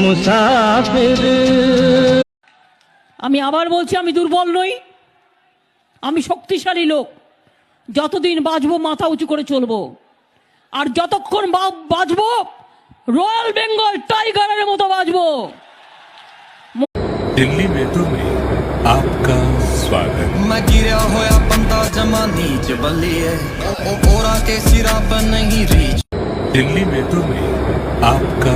মুসাফির। আমি আবার বলছি, আমি দুর্বল নই, আমি শক্তিশালী লোক। যতদিন বাঁচবো মাথা উঁচু করে চলবো, আর যতক্ষণ বাঁচবো রয়্যাল বেঙ্গল টাইগারের মতো বাঁচবো। दिल्ली मेट्रो में आपका स्वागत। मैं गिरा होया बंदा जमा नीच बलिए ओरा के सिरा पर नहीं रीच। दिल्ली मेट्रो में आपका